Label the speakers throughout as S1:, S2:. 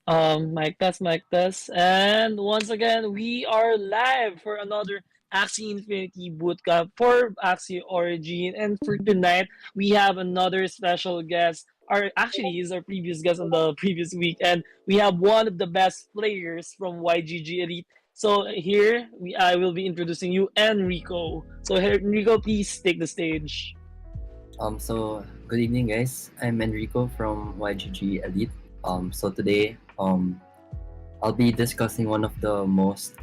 S1: Mic test. And once again, we are live for another Axie Infinity Bootcamp for Axie Origin. And for tonight, we have another special guest. He's our previous guest on the previous week. And we have one of the best players from YGG Elite. So here, I will be introducing you, Enrico. So Enrico, please take the stage.
S2: Good evening, guys. I'm Enrico from YGG Elite. Today, I'll be discussing one of the most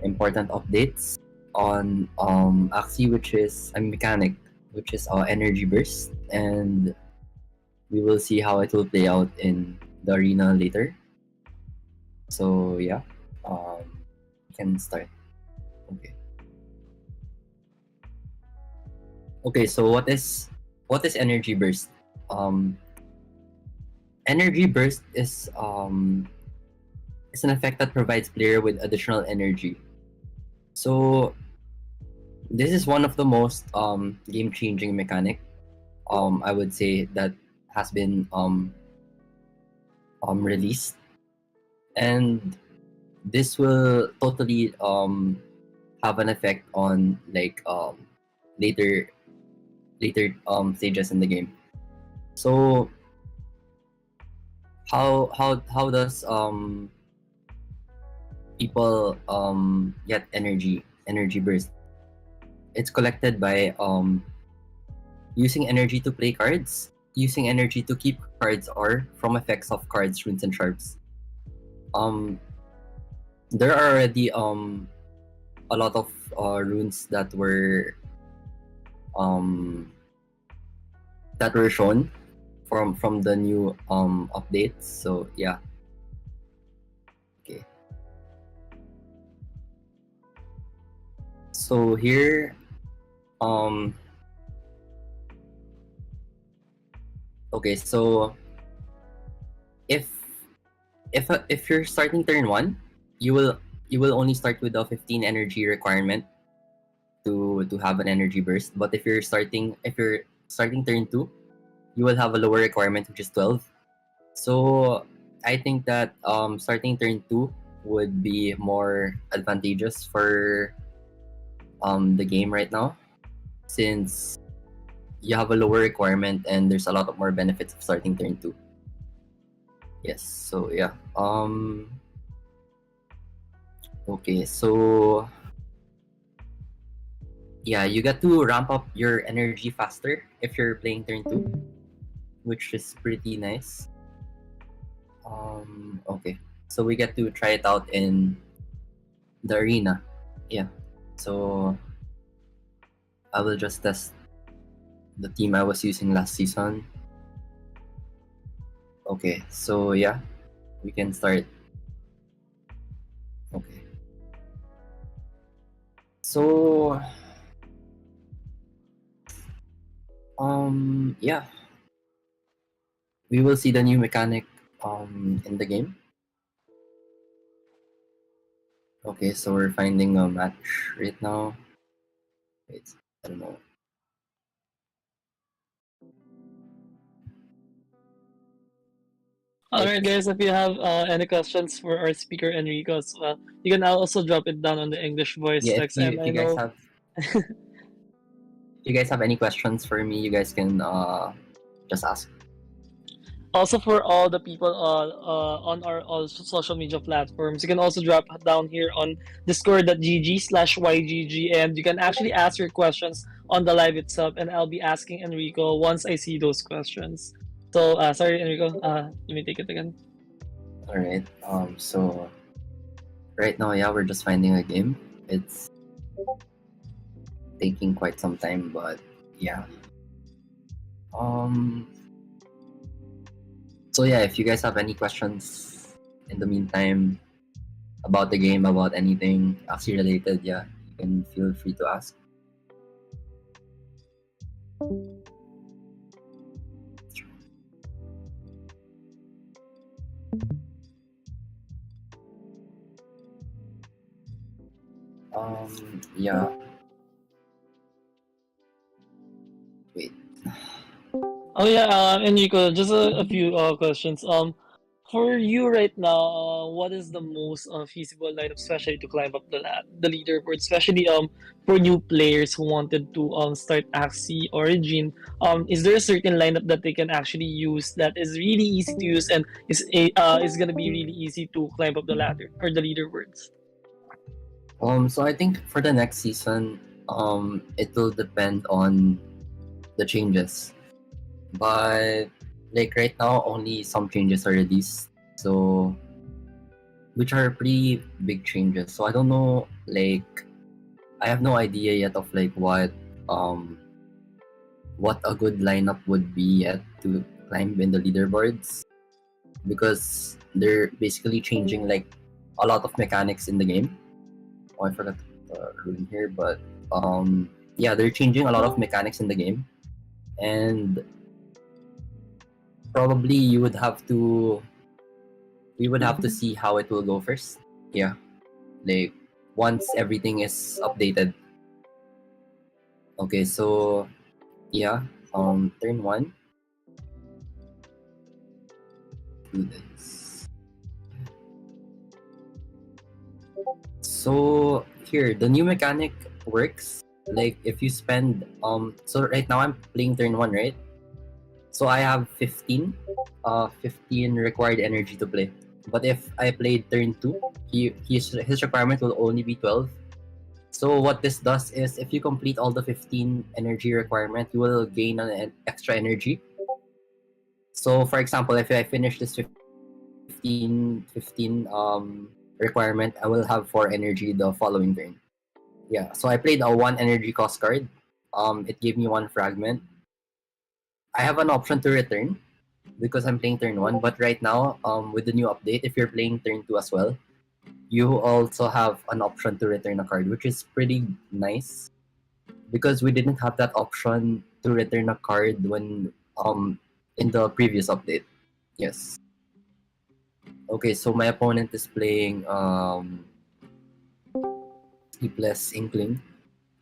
S2: important updates on Axie, which is a mechanic, which is energy burst, and we will see how it will play out in the arena later. So yeah, we can start. Okay. Okay. So what is energy burst? Um, Energy burst is an effect that provides player with additional energy. So this is one of the most game changing mechanic I would say that has been released, and this will totally have an effect on like later stages in the game. So how does people get energy burst? It's collected by using energy to play cards, using energy to keep cards, or from effects of cards, runes, and sharps. Um, there are already a lot of runes um that were shown from the new updates. So yeah, okay. So here, okay. So if if you're starting turn one, you will only start with a 15 energy requirement to have an energy burst. But if you're starting turn two, you will have a lower requirement, which is 12. So I think that starting turn two would be more advantageous for the game right now, since you have a lower requirement and there's a lot of more benefits of starting turn two. Yes. So yeah. Okay. So yeah, you get to ramp up your energy faster if you're playing turn two, which is pretty nice. Okay. So we get to try it out in the arena. Yeah. So I will just test the team I was using last season. Okay. So yeah, we can start. Okay. So yeah, we will see the new mechanic in the game. Okay, so we're finding a match right now. Wait, I don't know.
S1: All right, guys. If you have any questions for our speaker Enrico as well, you can also drop it down on the English voice
S2: Yeah,
S1: text. And
S2: if
S1: I
S2: you guys
S1: know
S2: have any questions for me, you guys can just ask.
S1: also for all the people on our all social media platforms, you can also drop down here on discord.gg/ygg, and you can actually ask your questions on the live itself, and I'll be asking Enrico once I see those questions. So sorry, Enrico. Let me take it again.
S2: All right. So right now, yeah, we're just finding a game. It's taking quite some time, but yeah. Um. So yeah, if you guys have any questions in the meantime about the game, about anything Axie related, yeah, you can feel free to ask. Yeah. Wait.
S1: Oh yeah, Enrico, just a few questions. For you right now, what is the most feasible lineup, especially to climb up the leaderboard, especially for new players who wanted to start Axie Origin? Is there a certain lineup that they can actually use that is really easy to use and is gonna be really easy to climb up the ladder or the leaderboards?
S2: So I think for the next season, it will depend on the changes. But like right now, only some changes are released. So which are pretty big changes. So I don't know, like I have no idea yet of like um what a good lineup would be yet to climb in the leaderboards, because they're basically changing like a lot of mechanics in the game. Oh, I forgot the rune here, but yeah, they're changing a lot of mechanics in the game, and probably you would have to see how it will go first. Yeah, like once everything is updated. Okay, so yeah, turn one. Do this. So here, the new mechanic works. Like if you spend so right now I'm playing turn one, right? So I have 15 required energy to play. But if I played turn two, his requirement will only be 12. So what this does is if you complete all the 15 energy requirement, you will gain an extra energy. So for example, if I finish this 15 requirement, I will have 4 energy the following turn. Yeah, so I played a 1 energy cost card. It gave me 1 fragment. I have an option to return because I'm playing turn 1, but right now, with the new update, if you're playing turn 2 as well, you also have an option to return a card, which is pretty nice because we didn't have that option to return a card when in the previous update. Yes. Okay, so my opponent is playing Sleepless Inkling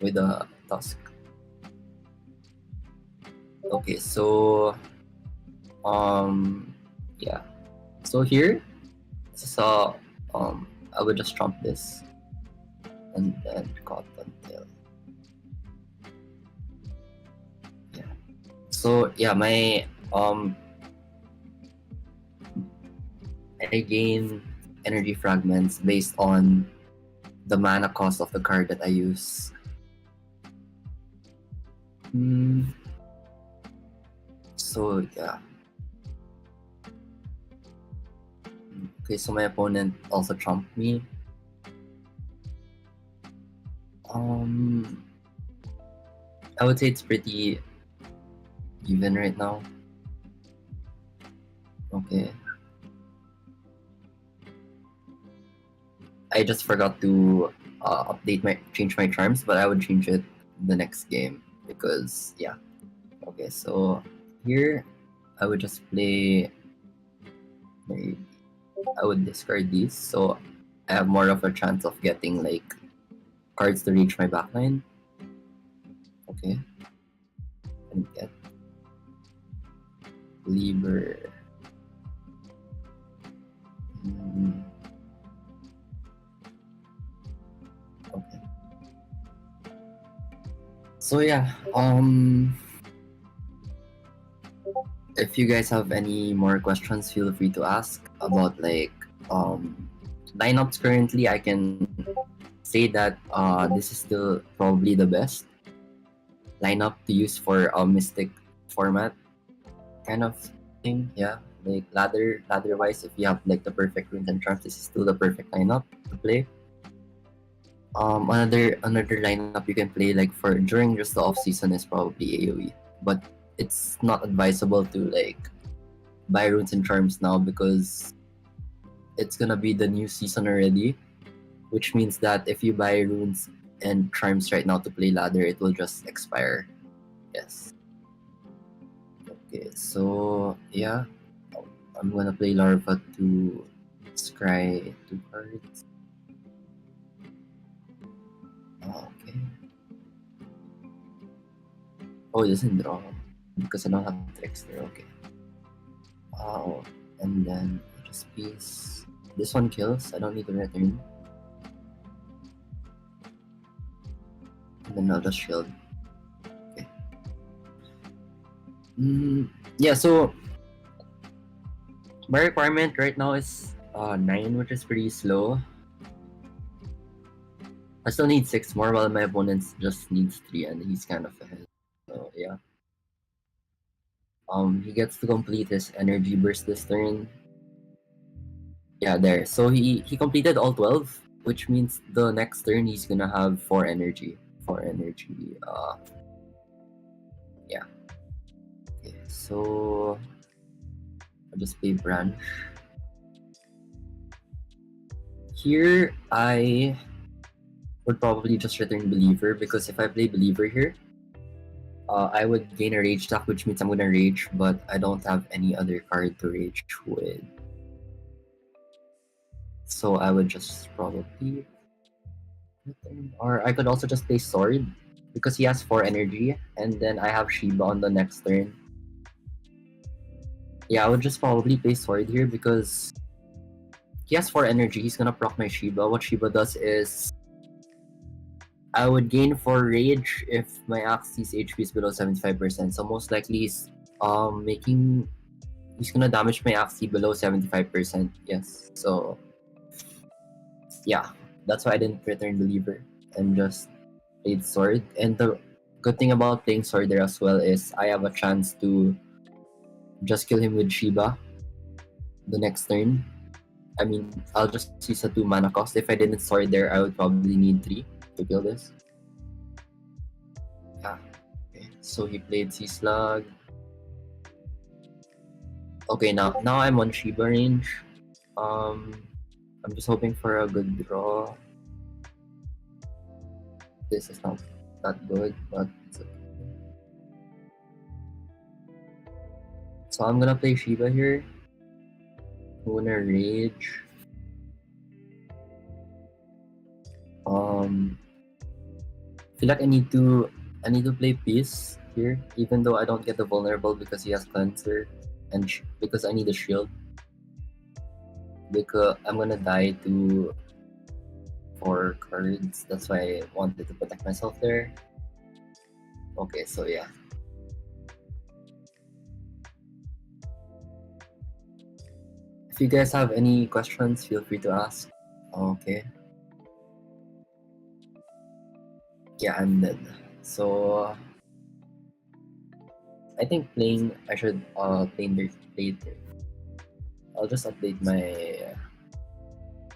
S2: with a Tusk. Okay, so yeah. So here, so I would just trump this and then Cottontail. Yeah. So yeah, my I gain energy fragments based on the mana cost of the card that I use. So yeah. Okay, so my opponent also trumped me. I would say it's pretty even right now. Okay. I just forgot to change my charms, but I would change it the next game because yeah. Okay, so here I would just play. I would discard these, so I have more of a chance of getting like cards to reach my backline. Okay, and get Lieber. Okay. So yeah, if you guys have any more questions, feel free to ask about like lineups currently. I can say that this is still probably the best lineup to use for a mystic format kind of thing. Yeah, like ladder wise, if you have like the perfect runes and charms, this is still the perfect lineup to play. Another lineup you can play like for during just the off season is probably AoE, but it's not advisable to like buy runes and charms now because it's gonna be the new season already, which means that if you buy runes and charms right now to play ladder, it will just expire. Yes. Okay, so yeah, I'm gonna play Larva to scry 2 cards. Okay. Oh, it doesn't draw because I don't have tricks there. Okay. Oh, and then Just please. This one kills. I don't need to return. And then I'll just shield. Okay. Yeah, so my requirement right now is 9, which is pretty slow. I still need 6 more, while my opponent just needs 3, and he's kind of ahead. So yeah. He gets to complete his energy burst this turn. Yeah, there. So he completed all 12, which means the next turn he's gonna have 4 energy. 4 energy. Yeah. Okay, so I'll just play branch. Here I would probably just return believer, because if I play believer here, I would gain a rage attack, which means I'm gonna rage, but I don't have any other card to rage with. So I would just probably return. Or I could also just play sword, because he has 4 energy, and then I have Shiba on the next turn. Yeah, I would just probably play sword here, because he has 4 energy. He's gonna proc my Shiba. What Shiba does is I would gain 4 rage if my Axie's HP is below 75%. So most likely he's he's gonna damage my Axie below 75%. Yes. So yeah, that's why I didn't return believer and just played sword. And the good thing about playing sword there as well is I have a chance to just kill him with Shiba the next turn. I mean, I'll just use a 2 mana cost. If I didn't sword there, I would probably need 3 to kill this. Yeah. Okay. So he played Sea Slug. Okay, now I'm on Shiba range. I'm just hoping for a good draw. This is not that good, but it's okay. So I'm gonna play Shiba here. I'm gonna rage. I feel like I need to play Peace here, even though I don't get the vulnerable because he has cleanser, and because I need a shield. Because I'm gonna die to 4 cards. That's why I wanted to protect myself there. Okay, so yeah. If you guys have any questions, feel free to ask. Okay. Yeah, I'm dead. So I think I should play there. I'll just update my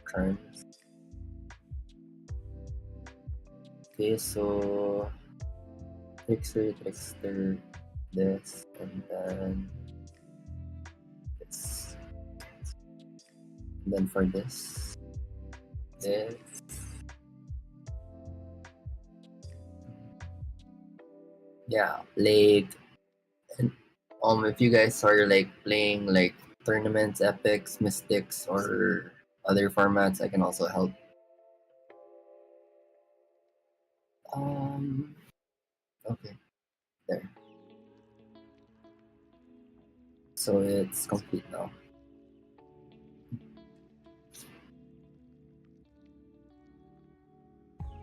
S2: terms. Okay, so Trickster, this, and then this. And then for this. Yeah, like, if you guys are like playing like tournaments, epics, mystics, or other formats, I can also help. Okay, there. So it's complete now.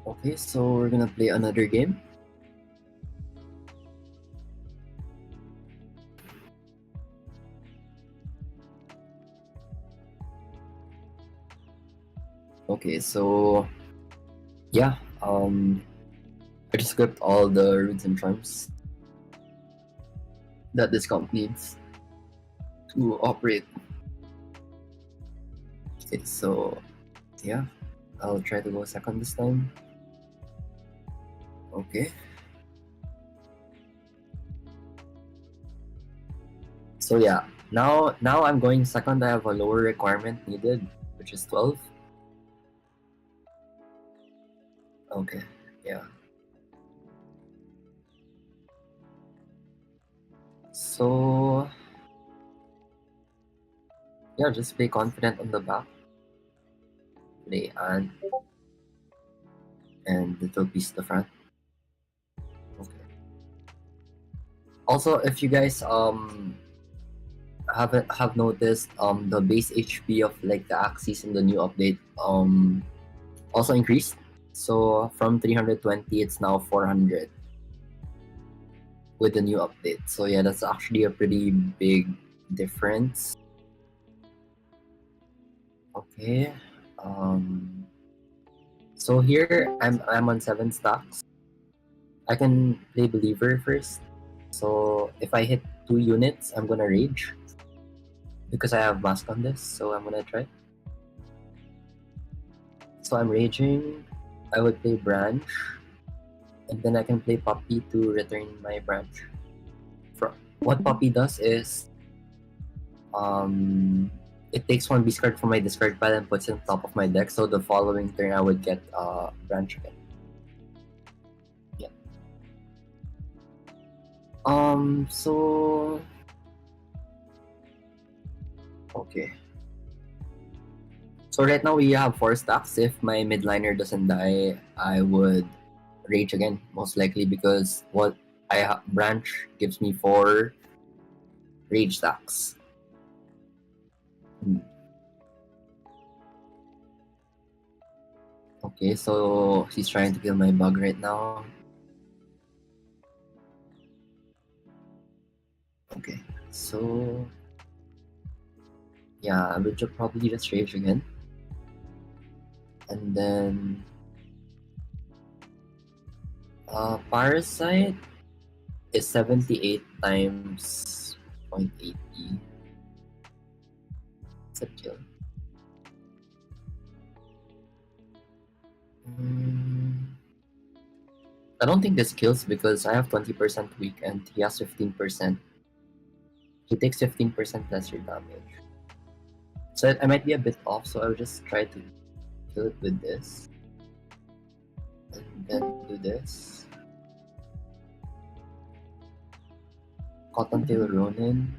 S2: Okay, so we're gonna play another game. Okay, so yeah, I just equipped all the roots and charms that this comp needs to operate. Okay, so yeah, I'll try to go second this time. Okay. So yeah, now I'm going second. I have a lower requirement needed, which is 12. Okay, yeah. So yeah, just play confident on the back. Play and little piece to the front. Okay. Also, if you guys have noticed the base HP of like the Axies in the new update also increased. So from 320 it's now 400 with the new update. So yeah, that's actually a pretty big difference. Okay. So here I'm on 7 stacks. I can play Believer first. So if I hit 2 units, I'm gonna rage. Because I have mask on this, so I'm gonna try. So I'm raging. I would play Branch. And then I can play Puppy to return my Branch. What Puppy does is it takes one beast card from my discard pile and puts it on top of my deck, so the following turn I would get Branch again. Yeah. So okay. So right now we have 4 stacks. If my midliner doesn't die, I would rage again, most likely, because what Branch gives me 4 rage stacks. Okay, so he's trying to kill my bug right now. Okay, so yeah, I would probably just rage again. And then Parasite is 78 times 0.80. It's a kill. I don't think this kills because I have 20% weak and he has 15%. He takes 15% lesser damage. So I might be a bit off, so I'll just try to kill it with this. And then do this. Cottontail Ronin.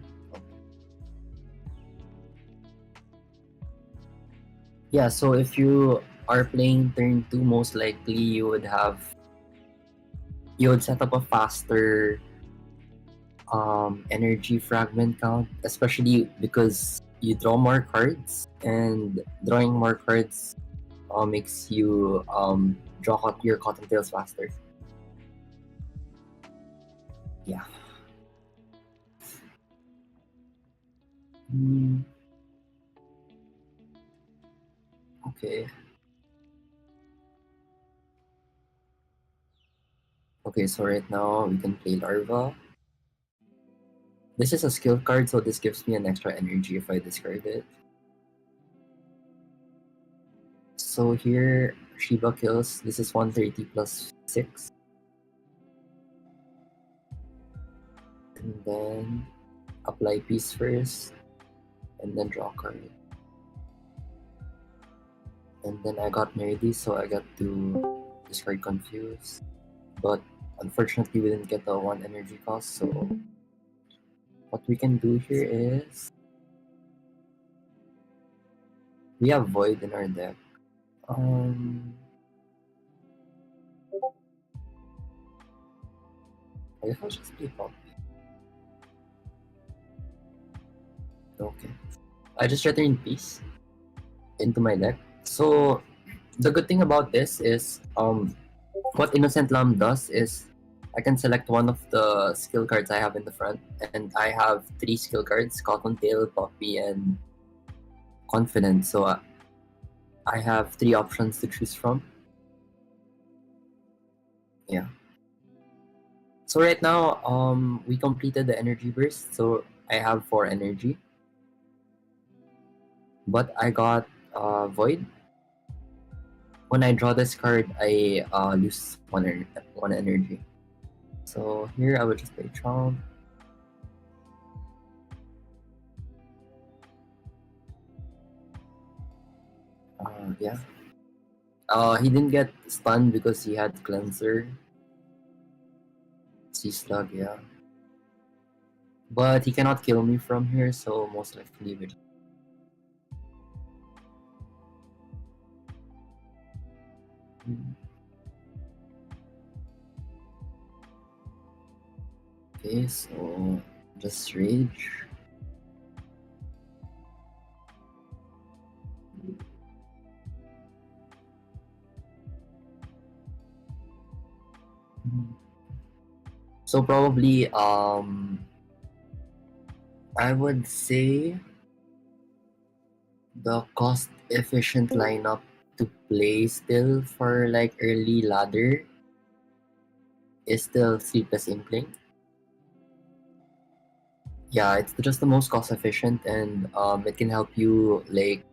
S2: Yeah, so if you are playing turn 2, most likely you would set up a faster energy fragment count, especially because you draw more cards, and drawing more cards makes you draw your Cottontails faster. Yeah. Okay. Okay, so right now we can play Larva. This is a skill card, so this gives me an extra energy if I discard it. So here, Shiba kills. This is 130 plus 6. And then apply piece first, and then draw card. And then I got nerdy, so I got to discard Confuse. But unfortunately, we didn't get the 1 energy cost, so what we can do here is we have Void in our deck. I guess I'll just play Pop. Okay. I just returned Peace into my deck. So the good thing about this is what Innocent Lamb does is I can select one of the skill cards I have in the front, and I have 3 skill cards: Cottontail, Poppy, and Confident. So I have 3 options to choose from. Yeah. So right now, we completed the energy burst, so I have 4 energy. But I got Void. When I draw this card, I lose one energy. So here I would just play Trump. Yeah. He didn't get stunned because he had Cleanser. Sea Slug, yeah. But he cannot kill me from here, so most likely we. Okay, so just rage. So probably I would say the cost efficient lineup to play still for like early ladder is still Sleepless Inkling. Yeah, it's just the most cost efficient, and it can help you like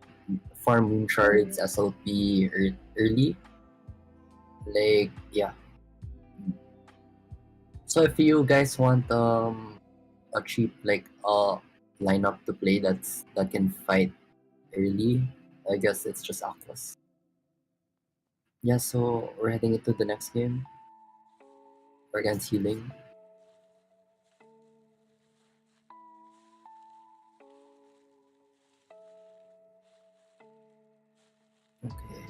S2: farm moon shards SLP early. Like yeah. So if you guys want a cheap like lineup to play that can fight early, I guess it's just Aquas. Yeah, so we're heading into the next game. We're against healing. Okay.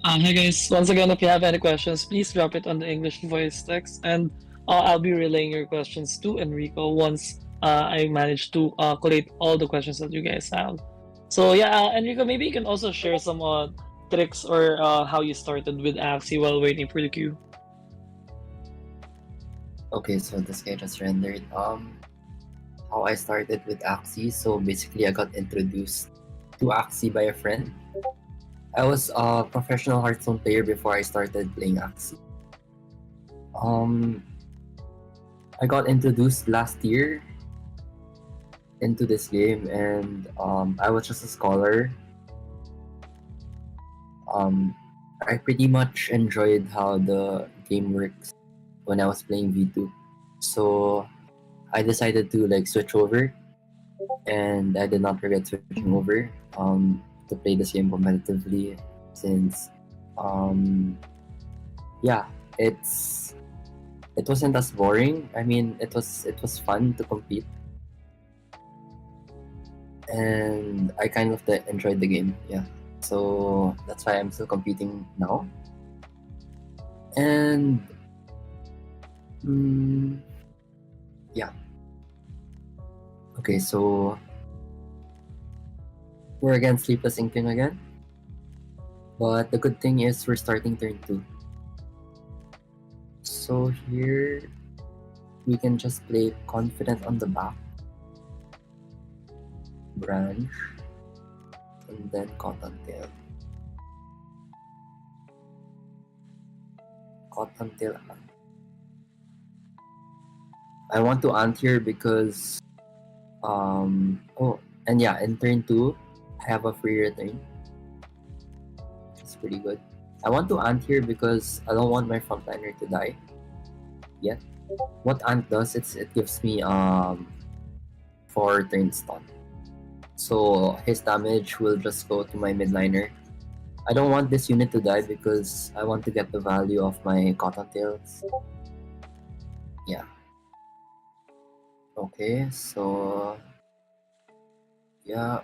S1: Hey guys, once again, if you have any questions, please drop it on the English voice text, and I'll be relaying your questions to Enrico once I manage to collate all the questions that you guys have. So yeah, Enrico, maybe you can also share some tricks or how you started with Axie while waiting for the queue.
S2: Okay, so this guy just rendered. How I started with Axie. So basically, I got introduced to Axie by a friend. I was a professional Hearthstone player before I started playing Axie. Um, I got introduced last year into this game, and I was just a scholar. Um, I pretty much enjoyed how the game works when I was playing V2. So I decided to like switch over, and I did not regret switching over to play this game competitively, since yeah, it wasn't as boring. I mean, it was fun to compete, and I kind of enjoyed the game. Yeah, so that's why I'm still competing now. And mm, yeah, okay, so we're against Sleepless Inkling again. But the good thing is we're starting turn 2. So here we can just play Confident on the back, Branch, and then Cottontail. Cottontail. I want to ant here because oh, and yeah, in turn 2 I have a free return. It's pretty good. I want to ant here because I don't want my frontliner to die yet. What ant does, it gives me 4 turn stun. So his damage will just go to my midliner. I don't want this unit to die because I want to get the value of my Cottontails. Yeah. Okay, so yeah,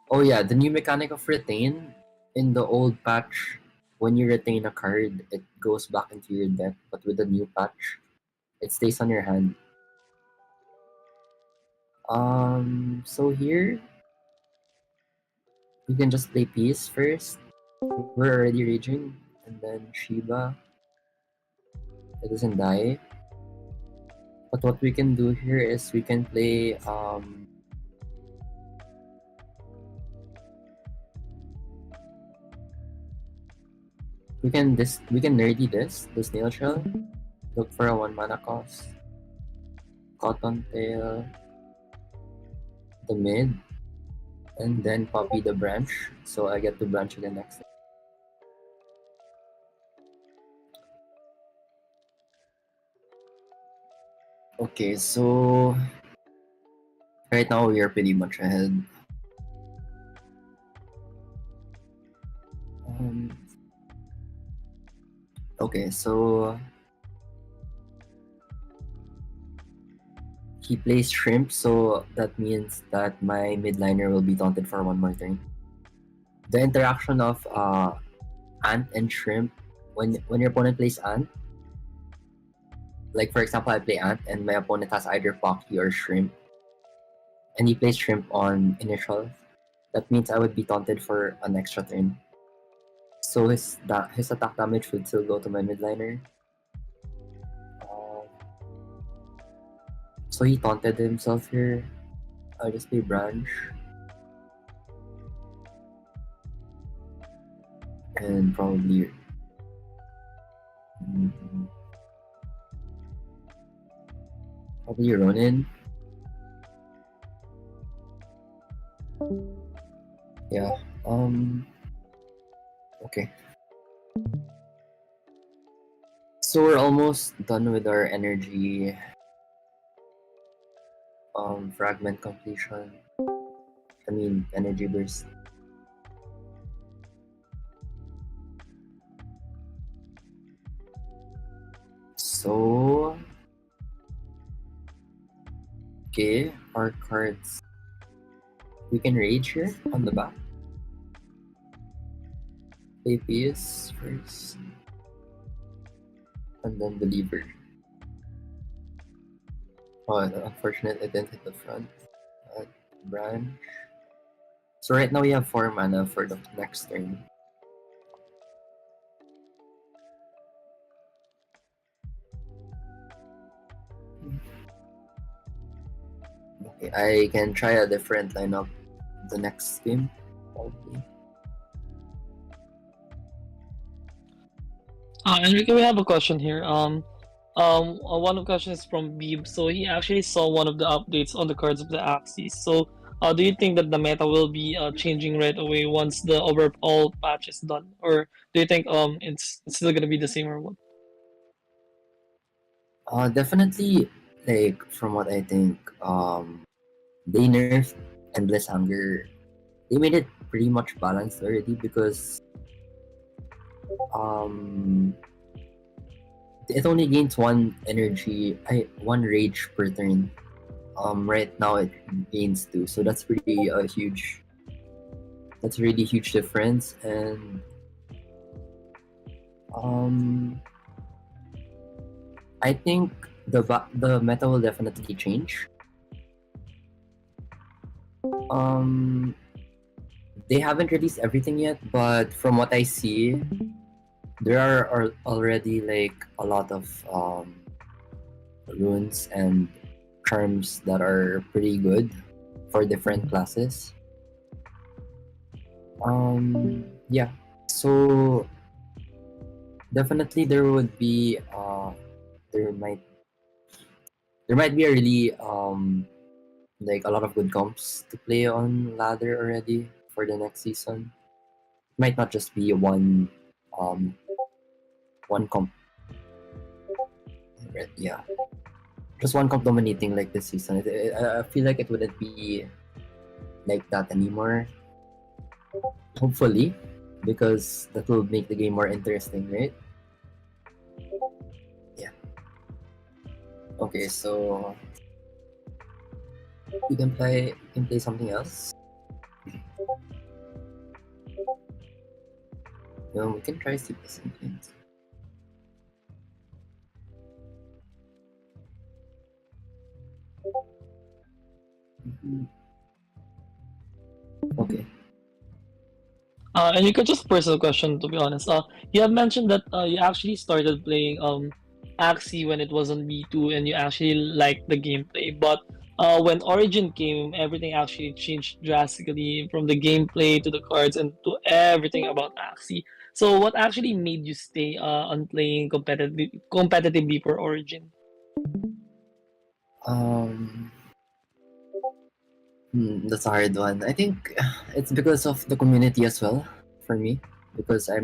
S2: oh yeah, the new mechanic of retain in the old patch, when you retain a card, it goes back into your deck, but with the new patch, it stays on your hand. So here we can just play Peace first. We're already raging, and then Shiba. It doesn't die. But what we can do here is we can play we can nerdy the snail shell. Look for a 1 mana cost. Cottontail the mid, and then Poppy the branch. So I get to branch again next. Okay, so right now we are pretty much ahead. Um, okay, so he plays Shrimp, so that means that my midliner will be taunted for 1 more turn. The interaction of Ant and Shrimp, when your opponent plays Ant, like for example, I play Ant and my opponent has either Pocky or Shrimp, and he plays Shrimp on initial, that means I would be taunted for an extra turn. So his attack damage would still go to my midliner. Um, so he taunted himself here. I'll just play branch. And probably probably Ronin. Yeah. Okay. So we're almost done with our energy fragment completion. I mean energy burst. So okay, our cards. We can rage here on the back. Play Pious first. And then Believer. Oh, unfortunate I didn't hit the front. Branch. So right now we have 4 mana for the next turn. Okay, I can try a different lineup the next game, probably.
S1: Enrico, we have a question here. One of the questions is from Beeb. So he actually saw one of the updates on the cards of the Axis. So, do you think that the meta will be changing right away once the overall patch is done, or do you think it's still gonna be the same or what?
S2: Definitely, like from what I think, they nerfed Endless Hunger. They made it pretty much balanced already because um it only gains one rage per turn. Right now it gains 2, so that's pretty huge. That's a really huge difference, and um I think the meta will definitely change. Um, they haven't released everything yet, but from what I see, there are already like a lot of runes and charms that are pretty good for different classes. Yeah. So definitely there might there might be a really like a lot of good comps to play on ladder already for the next season. Might not just be um one comp, right? Yeah, just one comp dominating like this season. I feel like it wouldn't be like that anymore. Hopefully, because that will make the game more interesting, right? Yeah. Okay, so we can play something else. We can try super something. Okay.
S1: Enrico, just personal question to be honest. You have mentioned that you actually started playing Axie when it was on V2 and you actually liked the gameplay, but when Origin came, everything actually changed drastically from the gameplay to the cards and to everything about Axie. So, what actually made you stay on playing competitively for Origin?
S2: Um, that's a hard one. I think it's because of the community as well for me because I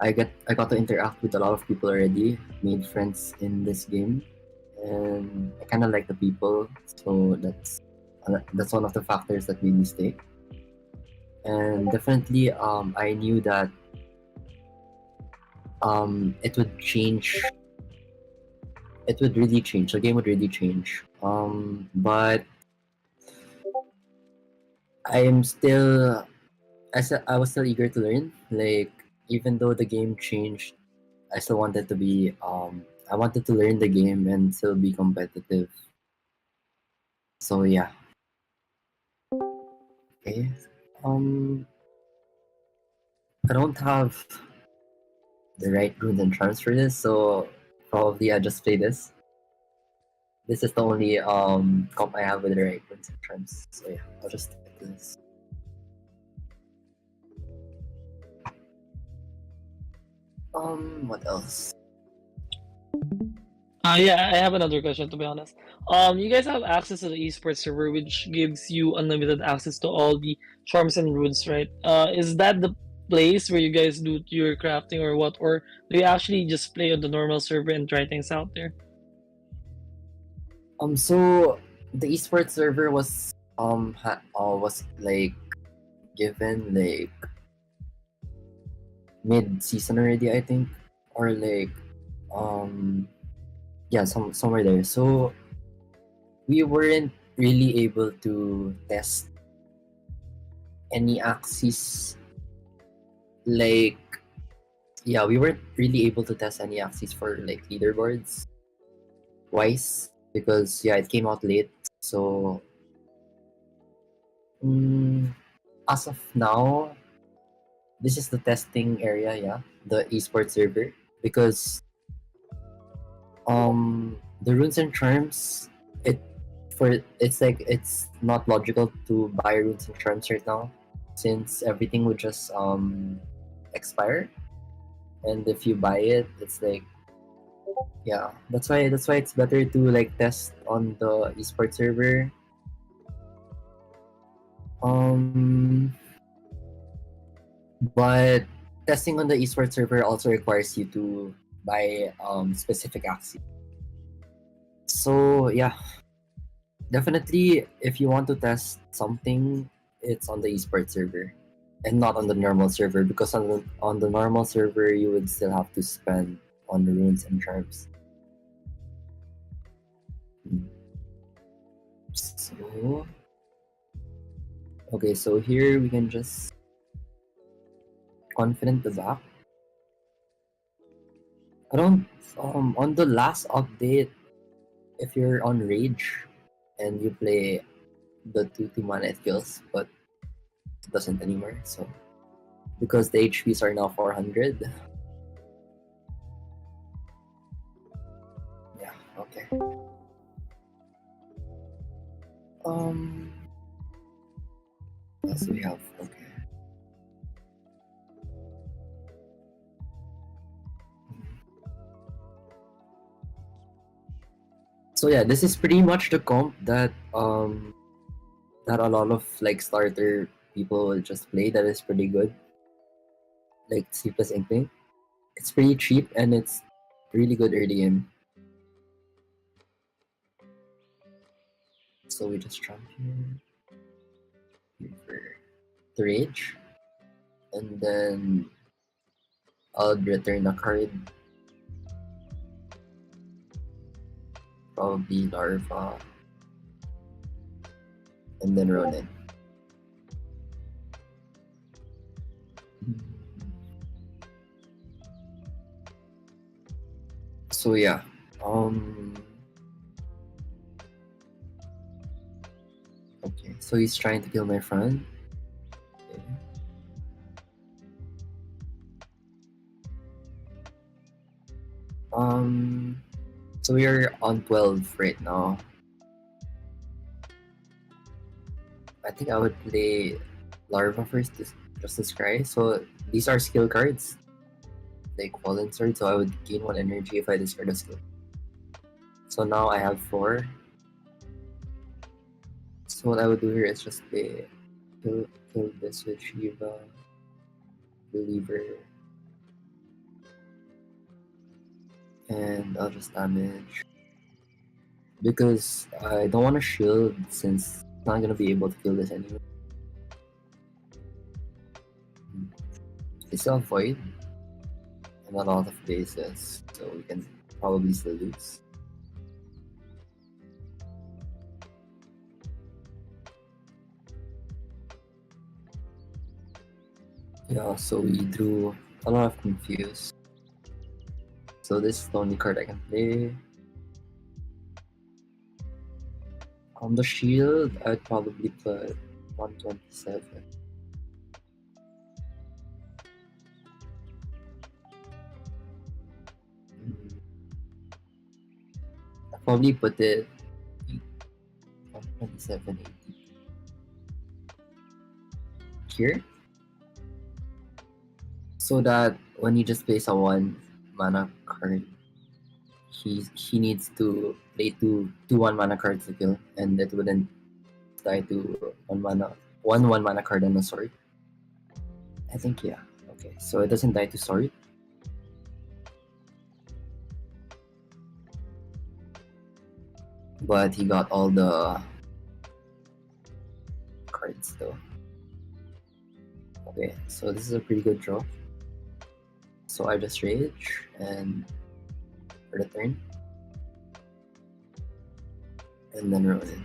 S2: I got to interact with a lot of people already, made friends in this game, and I kind of like the people, so that's one of the factors that made me stay. And definitely, I knew that it would change. It would really change. The game would really change. But I am still I was still eager to learn. Like even though the game changed, I still wanted to be I wanted to learn the game and still be competitive. So yeah. Okay. Um, I don't have the right runes and charms for this, so probably I just play this. This is the only comp I have with the right runes and charms. So yeah, I'll just stick to this. What else?
S1: Yeah, I have another question to be honest. You guys have access to the esports server, which gives you unlimited access to all the charms and runes, right? Is that the place where you guys do your crafting or what, or do you actually just play on the normal server and try things out there?
S2: So the esports server was was like given like mid season already, I think, or like um yeah, somewhere there. So we weren't really able to test any axes. Like yeah, we weren't really able to test any axes for like leaderboards wise because yeah, it came out late. So as of now, this is the testing area, yeah, the esports server, because the runes and charms, it's like it's not logical to buy runes and charms right now, since everything would just expire, and if you buy it, it's like yeah, that's why it's better to like test on the esports server. Um, but testing on the esports server also requires you to buy specific axes. So yeah, definitely if you want to test something, it's on the esports server and not on the normal server, because on the normal server you would still have to spend on the runes and charms. So okay, so here we can just confident the back. I don't on the last update, if you're on rage and you play the 2 mana it kills, but it doesn't anymore. So because the HPs are now 400. Yeah, okay. What else do we have? Okay. So yeah, this is pretty much the comp that a lot of like starter people will just play. That is pretty good. Like Sleepless Inkling. It's pretty cheap and it's really good early game. So we just jump here for the rage, and then I'll return a card. Probably Larva, and then Ronin. So yeah, okay. So he's trying to kill my friend. Okay. So we are on 12 right now. I think I would play Larva first, just to scry. So these are skill cards, like Fallen Sword. So I would gain 1 energy if I discard a skill. So now I have 4. So what I would do here is just play kill this with Shiva, Believer, and I'll just damage. Because I don't want to shield since it's not gonna be able to kill this anyway. It's still void and a lot of bases, so we can probably still lose. Yeah, so we drew a lot of Confuse. So this is the only card I can play. On the shield, I'd probably put 127. probably put it 2780 here, so that when he just plays a 1 mana card, he needs to play two 1 mana cards to kill, and it wouldn't die to 1 mana card and a sword. I think, yeah. Okay, so it doesn't die to sword. But he got all the cards though. Okay, so this is a pretty good draw. So I just rage and for the turn. And then roll in.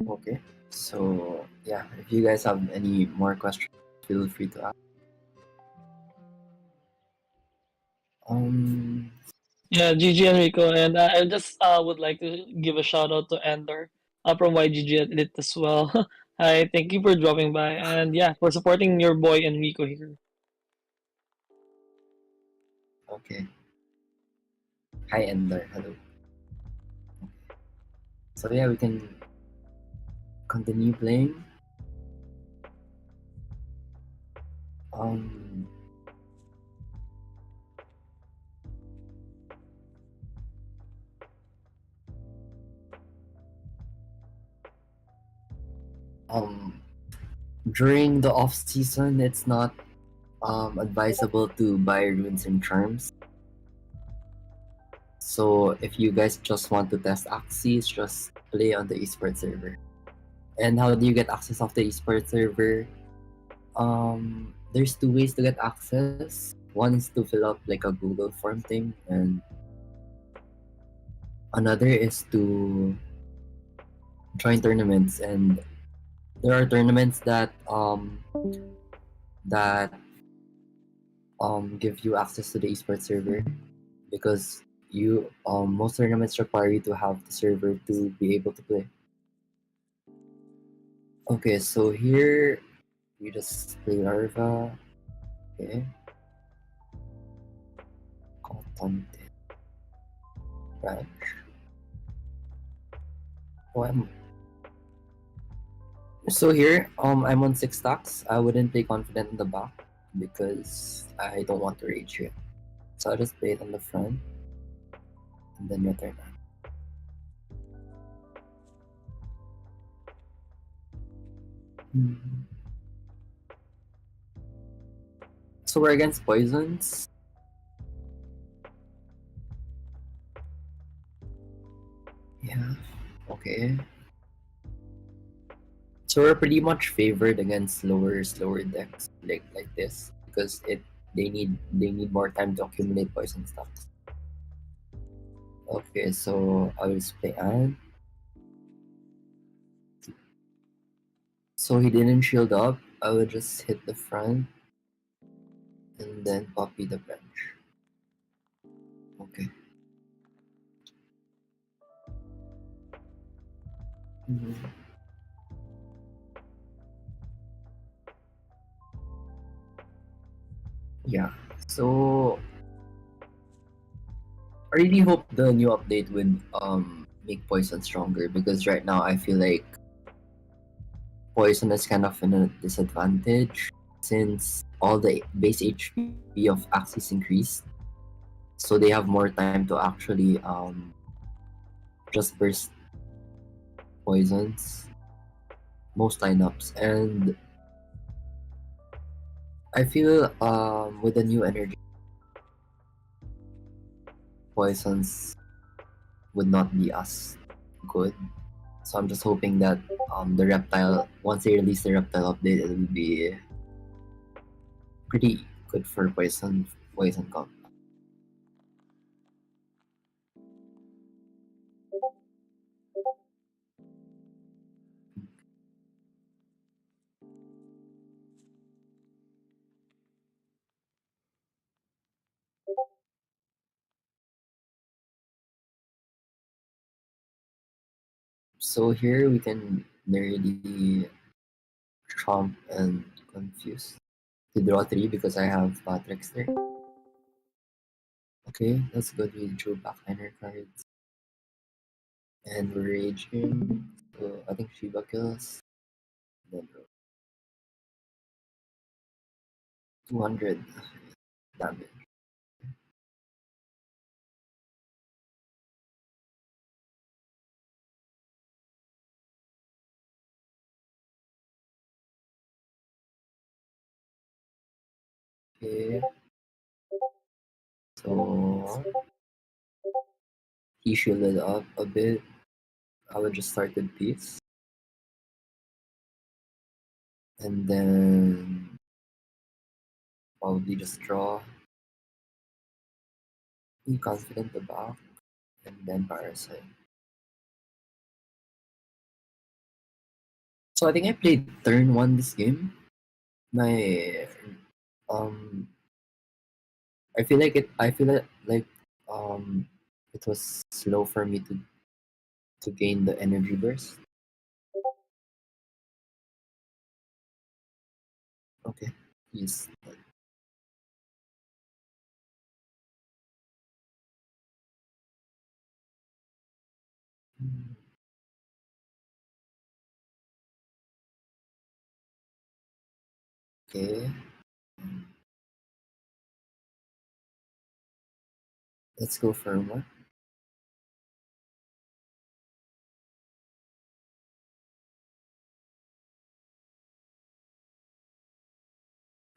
S2: Okay, so yeah, if you guys have any more questions, feel free to ask. Um,
S1: Yeah, GG Enrico, and I just would like to give a shout out to Ender from YGG at Lit as well. Hi, thank you for dropping by, and yeah, for supporting your boy Enrico here.
S2: okay. Hi Ender, hello. So yeah, we can continue playing. Um, um, During the off season, it's not advisable to buy runes and charms. So if you guys just want to test Axies, just play on the esports server. And how do you get access of the esports server? There's two ways to get access. One is to fill out like a Google form thing, and another is to join tournaments. And there are tournaments that give you access to the esports server, because you most tournaments require you to have the server to be able to play. Okay, so here we just play Larva. Okay. Content. Right. Oh, so here, I'm on 6 stacks. I wouldn't play confident in the back because I don't want to rage here. So I'll just play it on the front and then return. Mhm. So we're against poisons. Yeah. Okay. So we're pretty much favored against slower decks like this, because they need more time to accumulate poison stacks. Okay, so I will just play Anne. So he didn't shield up. I will just hit the front and then copy the bench. Okay. Mhm. Yeah. So I really hope the new update would make poison stronger, because right now I feel like poison is kind of in a disadvantage since all the base HP of Axis increased. So they have more time to actually just burst poisons most lineups. And I feel with the new energy, poisons would not be as good. So I'm just hoping that the reptile, once they release the reptile update, it will be pretty good for poison comp. So here we can nearly trump and confuse. to draw 3 because I have Patrick's there. Okay, that's good. We drew backliner cards. And we're raging. So I think Shiba kills. Then 200 damage. Okay, so he shielded up a bit. I would just start with peace. And then probably just draw. Be confident the back. And then parasite. So I think I played turn 1 this game. My um I feel it like it was slow for me to gain the energy burst. Okay. Yes. Okay. Let's go for more.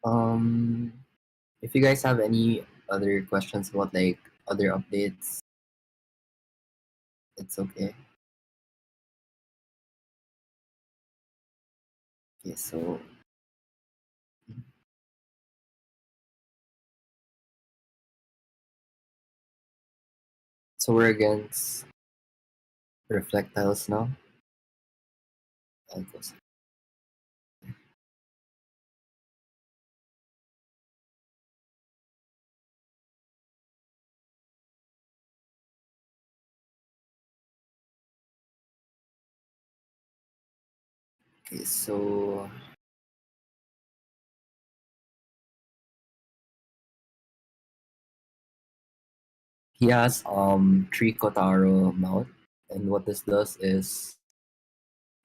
S2: Um if you guys have any other questions about like other updates, it's okay. Okay, so we're against reflectiles now. I'll go Okay, so he has 3 Kotaro mount, and what this does is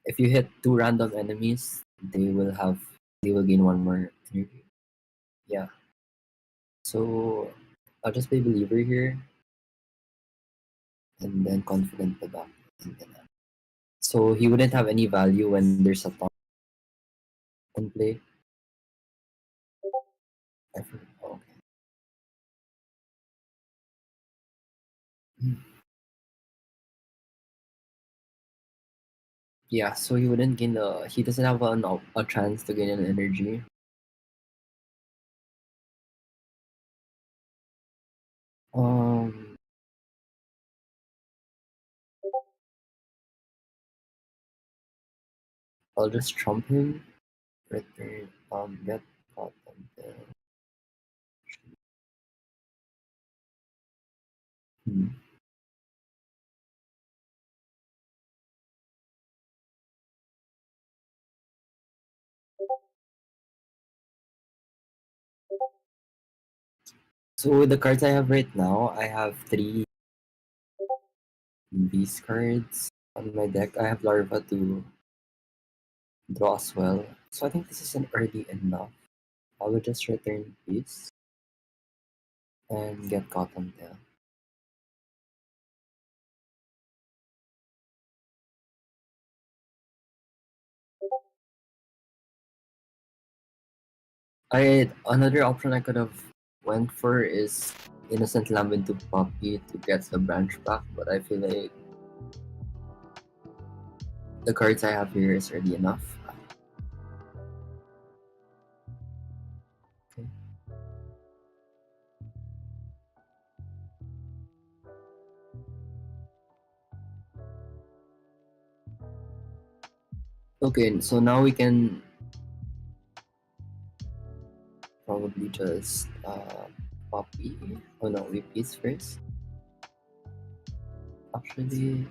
S2: if you hit 2 random enemies, they will gain 1 more energy. Yeah. So I'll just play believer here and then confident the back. And then, so he wouldn't have any value when there's a taunt in play. I forgot. Oh, okay. Yeah, so he wouldn't gain the. He doesn't have a chance to gain an energy. Um, I'll just trump him. Return. Get caught and then. Hmm. So with the cards I have right now, I have 3 Beast cards on my deck. I have Larva to draw as well. So I think this isn't early enough. I would just return Beast and get Cottontail. Another option I could have went for is Innocent Lamb into Puppy to get the branch back, but I feel like the cards I have here is already enough. Okay. Okay, so now we can probably just Puppy. Oh no, we Peace first. Actually,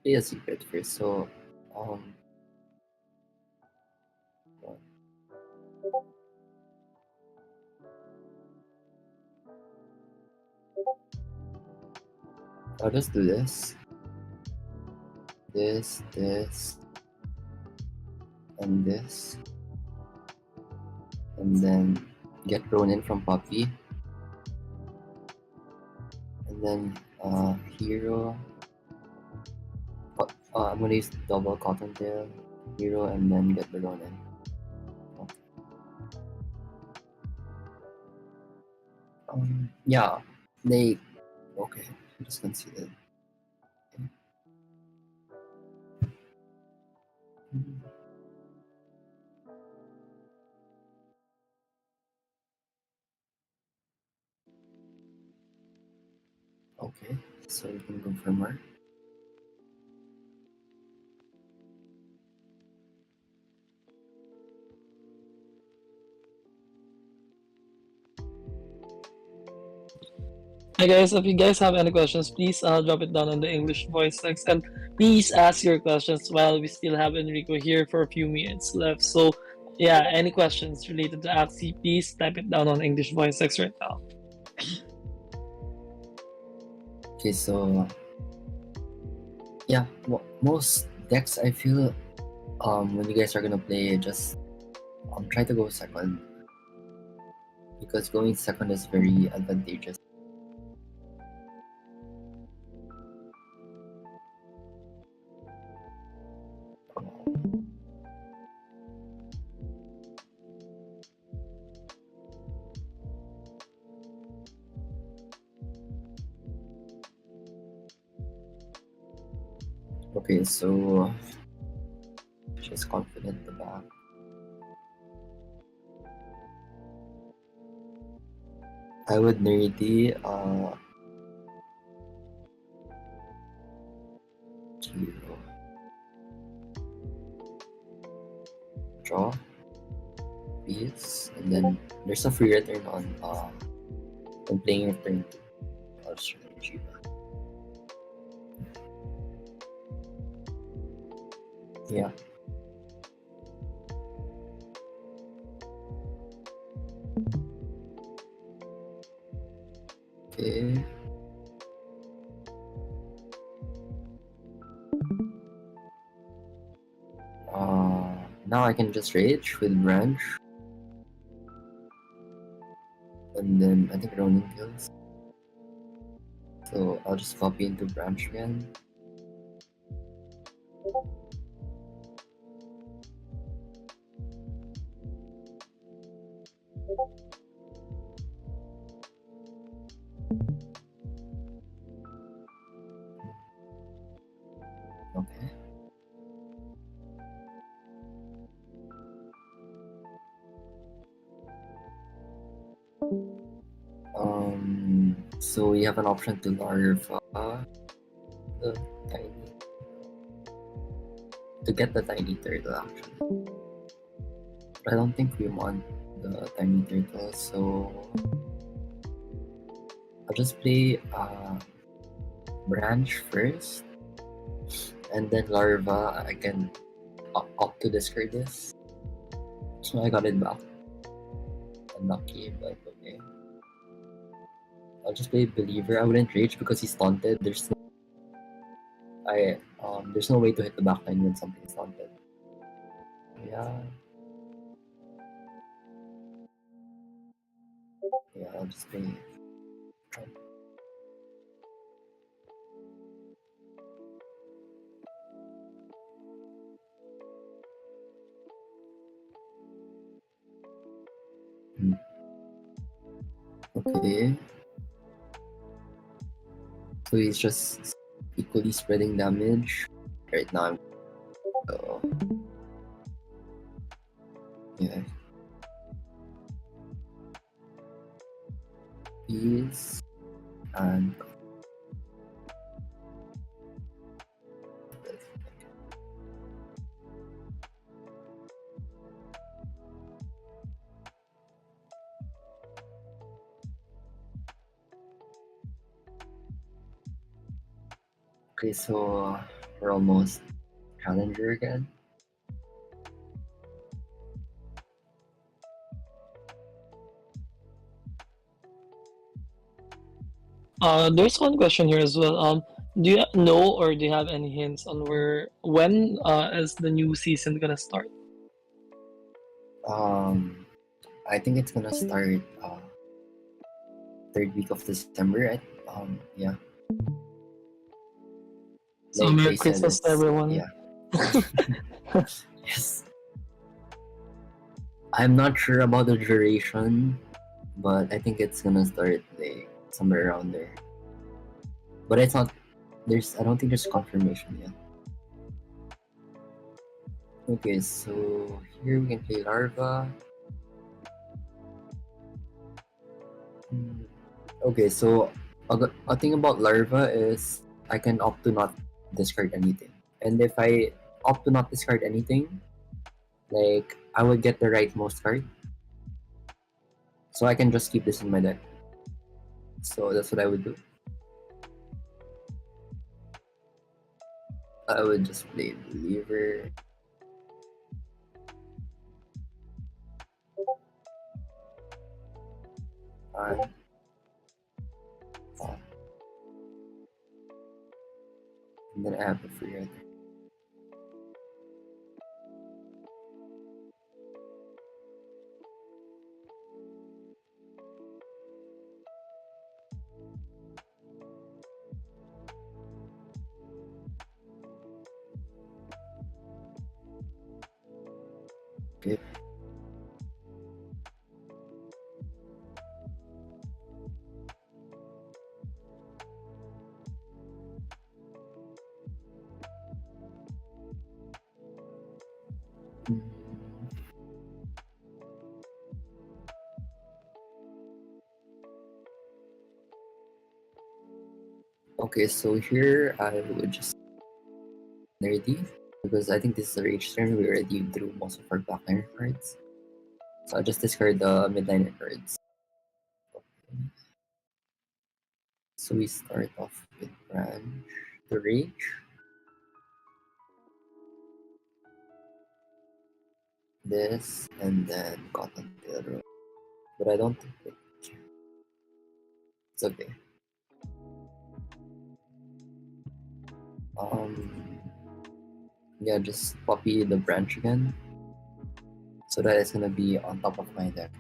S2: play a secret first. So um I'll just do this, this, and this, and then get Ronin from Puppy, and then Hero. I'm gonna use double Cottontail, Hero, and then get the Ronin. Yeah, they okay. Just consider. Okay. Okay, so you can confirm her.
S1: Hi guys, if you guys have any questions, please drop it down in the English voice text, and please ask your questions while we still have Enrico here for a few minutes left. So yeah, any questions related to Axie, please type it down on English voice text right now.
S2: Okay, so yeah, most decks I feel when you guys are gonna play, just try to go second, because going second is very advantageous. Okay, so she's confident the back. I would nerdy hero. Draw piece, and then there's a free return on when playing your turn 2. I'll just strategy. Yeah. Okay. Now I can just rage with branch, and then I think Ronin kills. So I'll just copy into branch again. Okay. So we have an option to larva the tiny to get the tiny turtle actually. But I don't think we want the tiny turtle, so I'll just play branch first, and then larva. I can opt to discard this. So I got it back. Unlucky, but okay. I'll just play believer. I wouldn't rage because he's taunted. There's no way to hit the backline when something's taunted. Yeah. Yeah, I'll just play. Okay. So he's just equally spreading damage. Right now I'm so yeah. He's and okay, so we're almost challenger again.
S1: There's one question here as well. Do you know or do you have any hints on when is the new season gonna start?
S2: Um, I think it's gonna start third week of December. Yeah,
S1: So
S2: like
S1: Merry
S2: they said,
S1: Christmas to
S2: it's
S1: everyone.
S2: yeah. Yes, I'm not sure about the duration, but I think it's gonna start like somewhere around there. But it's not. There's. I don't think there's confirmation yet. Okay, so here we can play Larva. Hmm. Okay, so a thing about Larva is I can opt to not discard anything. And if I opt to not discard anything, like I would get the rightmost card. So I can just keep this in my deck. So that's what I would do. I would just play Believer. And, uh, and then I have a free right there. Okay. Mm, Okay, so here I would just nerdy because I think this is a rage turn. We already drew most of our backliner cards. So I'll just discard the midliner cards. So we start off with Branch, the Rage, this, and then Cotton Tail. But I don't think it's okay. Um, yeah, just copy the branch again, so that it's gonna be on top of my deck.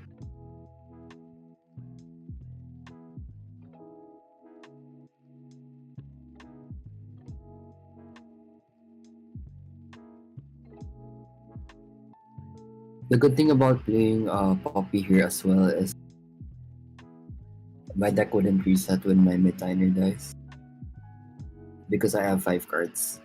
S2: The good thing about playing Poppy here as well is my deck wouldn't reset when my midliner dies because I have 5 cards.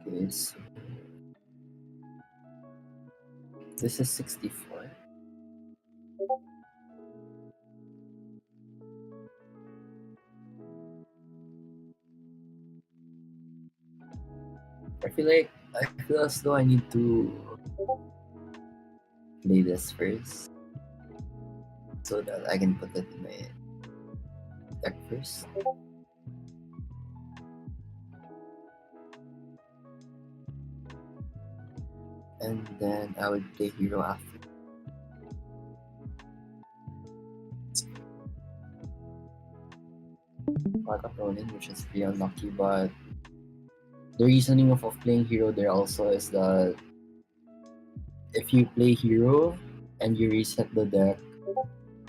S2: Okay, so this is 64. I feel as though I need to play this first so that I can put it in my deck first. And then I would play hero after. Got Ronin, which is pretty unlucky, but the reasoning of playing hero there also is that if you play hero and you reset the deck,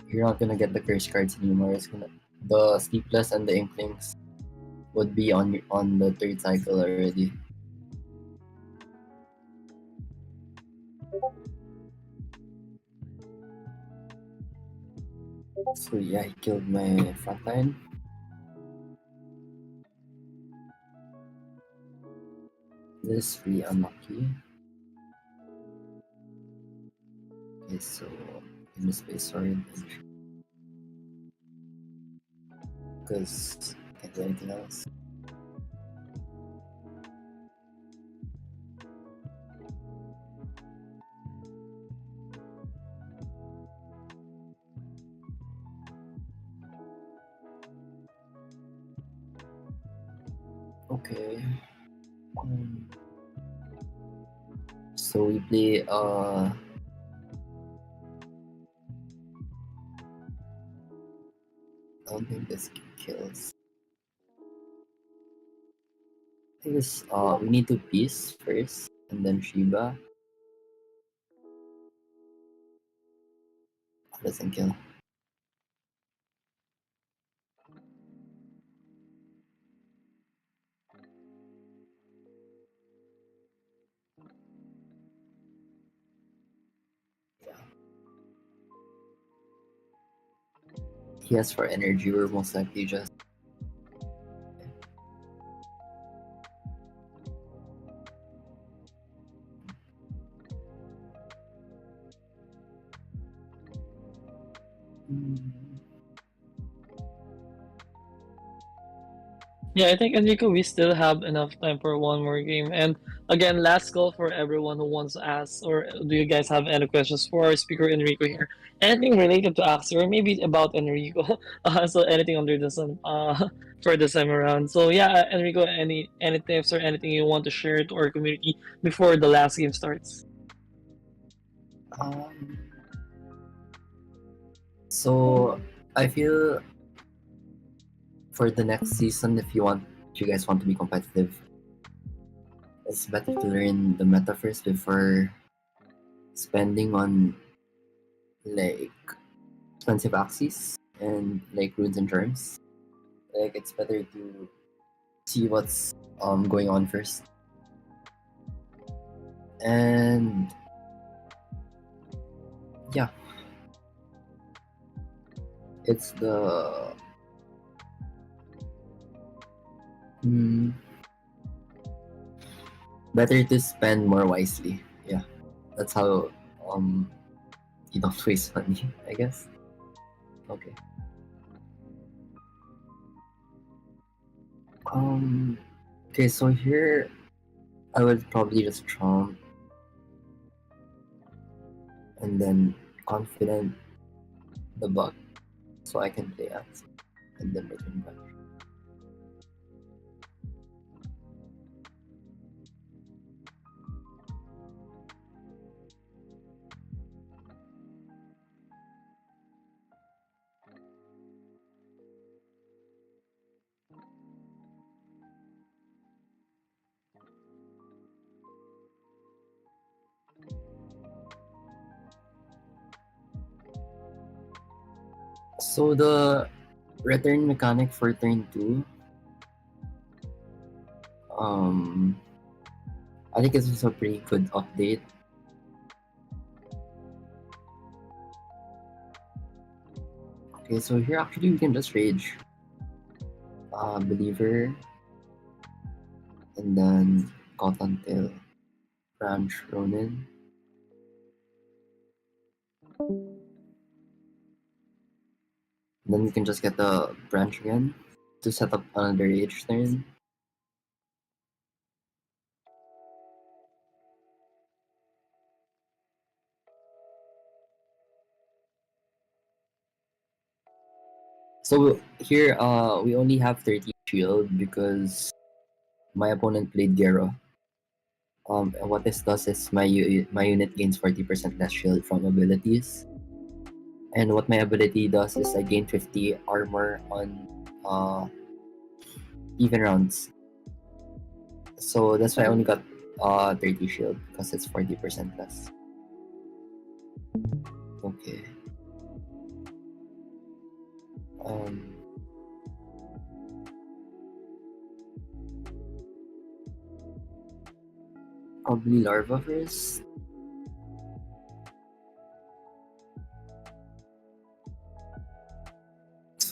S2: you're not gonna get the curse cards anymore. It's gonna the sleepless and the inklings would be on the third cycle already. So yeah, he killed my front line. This is really unlucky. Okay, so in this space, sorry, because I can't do anything else. Okay. Um, so we play I don't think this kills. I think this we need to peace first and then Shiba. That doesn't kill. Yeah. He has for energy, we're most likely just
S1: Yeah, I think Enrico, we still have enough time for one more game. And again, last call for everyone who wants to ask, or do you guys have any questions for our speaker Enrico here? Anything related to Axie, or maybe about Enrico? So anything under the sun for this time around. So yeah, Enrico, any tips or anything you want to share to our community before the last game starts?
S2: um so I feel for the next season if you guys want to be competitive, it's better to learn the Metaverse before spending on like expensive axes and like runes and germs. Like it's better to see what's going on first. And yeah, it's the mm, better to spend more wisely. Yeah, that's how you don't waste money, I guess. Okay. Um. Okay, so here I would probably just trump and then confident the bug, so I can play ads and then return back. So the return mechanic for turn 2, um, I think this was a pretty good update. Okay, so here actually we can just rage Believer and then Cottontail, Branch, Ronin. Then we can just get the Branch again to set up another rage turn. So here we only have 30 shield because my opponent played Gero. And what this does is my unit gains 40% less shield from abilities. And what my ability does is I gain 50 armor on even rounds. So that's why I only got 30 shield because it's 40% less. Okay. Um Probably Larva first.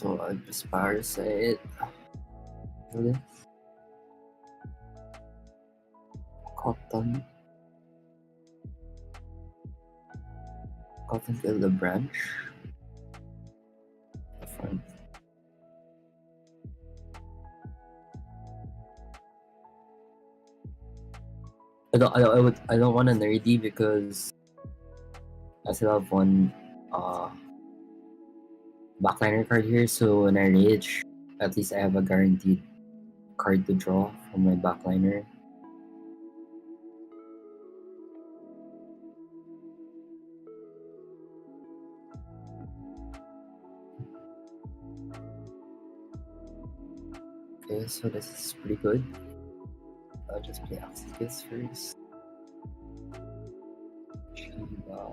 S2: So I'll just Parasite. This. Cotton. Cotton till the branch. The front. I don't want a nerdy because I still have one backliner card here, so when I rage, at least I have a guaranteed card to draw from my backliner. Okay, so this is pretty good. I'll just play Axie first. Shiva.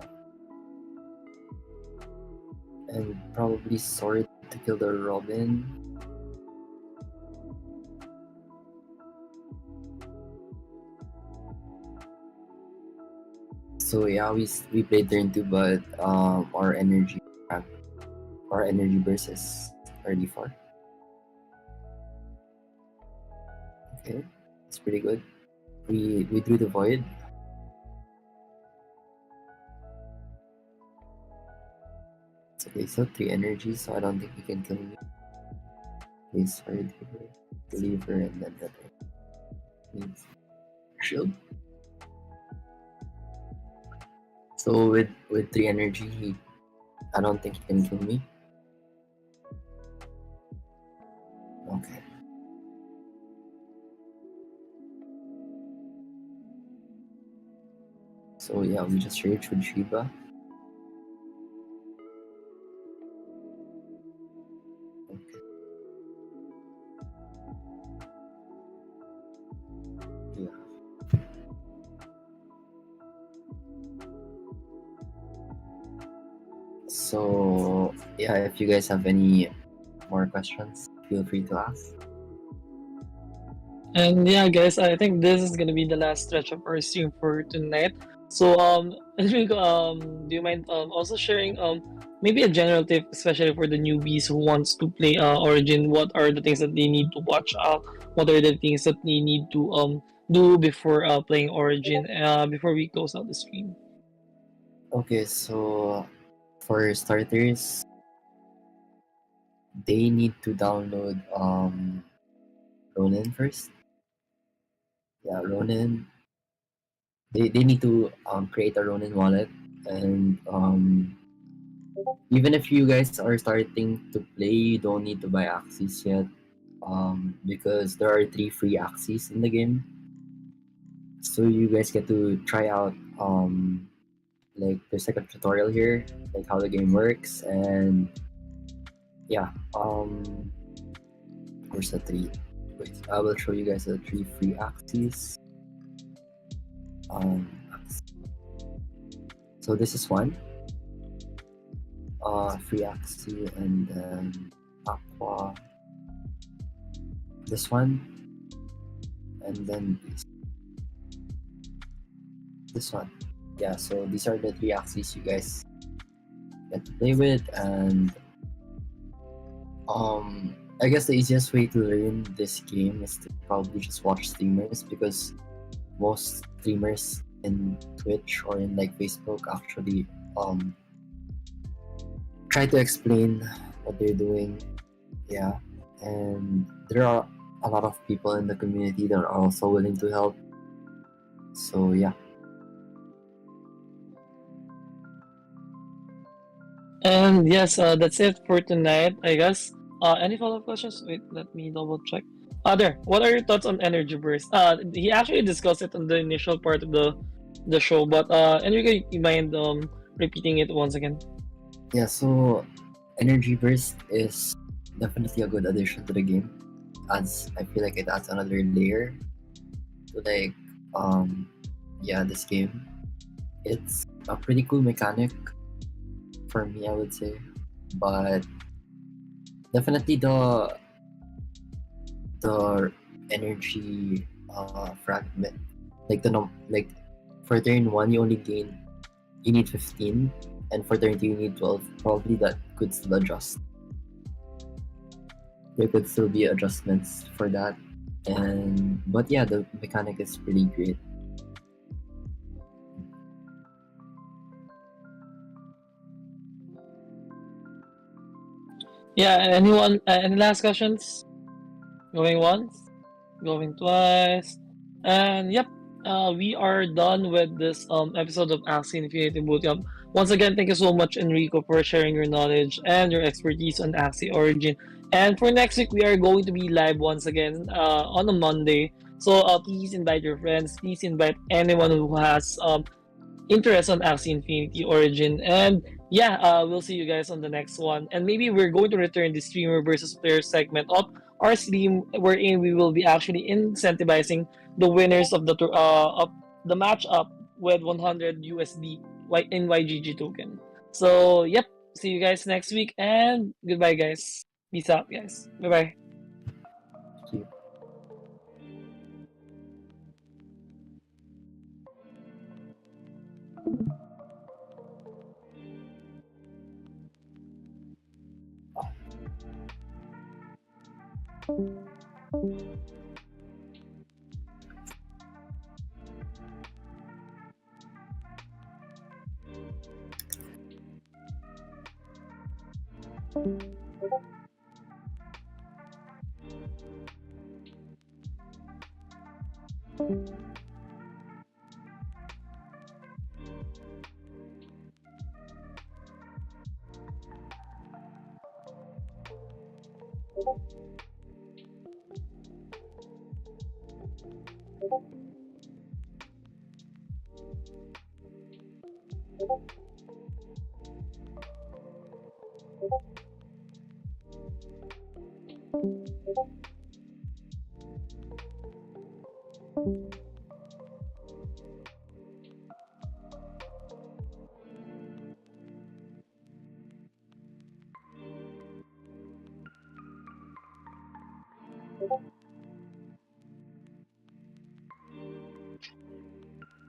S2: And probably Sword to kill the Robin. So yeah, we played turn 2, but our energy burst is already 4. Okay, it's pretty good. We drew the void. It's okay, so 3 energy, so I don't think he can kill me. Okay, Sword here, Deliver, and then that means shield. So with 3 energy, I don't think he can kill me. Okay. So yeah, we just rage with Shiva. Okay. Yeah. So yeah, if you guys have any more questions, feel free to ask.
S1: And yeah, guys, I think this is gonna be the last stretch of our stream for tonight. So, Enrico, do you mind also sharing maybe a general tip, especially for the newbies who wants to play Origin? What are the things that they need to watch out? What are the things that they need to do before playing Origin? Before we close out the stream.
S2: Okay, so for starters, they need to download Ronin first. Yeah, Ronin. They need to create a Ronin wallet, and even if you guys are starting to play, you don't need to buy Axies yet, because there are 3 free Axies in the game. So you guys get to try out like there's like a tutorial here, like how the game works, and yeah, where's the 3? Wait, I will show you guys the 3 free Axies. Um, so this is one. Free Axie, and then Aqua. This one, and then this one. Yeah, so these are the 3 Axies you guys get to play with, and I guess the easiest way to learn this game is to probably just watch streamers, because most streamers in Twitch or in like Facebook actually try to explain what they're doing. Yeah, and there are a lot of people in the community that are also willing to help. So yeah.
S1: And yes, that's it for tonight, I guess. Any follow-up questions? Wait, let me double check. There. What are your thoughts on Energy Burst? He actually discussed it on the initial part of the show, but Enrico, you mind repeating it once again?
S2: Yeah, so Energy Burst is definitely a good addition to the game. As I feel like it adds another layer to like this game. It's a pretty cool mechanic for me, I would say, but definitely the energy fragment, like like for turn 1 you need 15, and for turn 2 you need 12. Probably that could still adjust. There could still be adjustments for that, but yeah, the mechanic is pretty great.
S1: Yeah, anyone? Any last questions? Going once, going twice, and yep. We are done with this episode of Axie Infinity Bootcamp. Once again, thank you so much, Enrico, for sharing your knowledge and your expertise on Axie Origin. And for next week, we are going to be live once again on a Monday. So please invite your friends. Please invite anyone who has interest on Axie Infinity Origin. And yeah, we'll see you guys on the next one. And maybe we're going to return the streamer versus player segment of our stream, wherein we will be actually incentivizing the winners of the matchup with 100 USD in YGG token. So yep, see you guys next week and goodbye, guys. Peace out, guys. Bye bye.
S2: Thank you.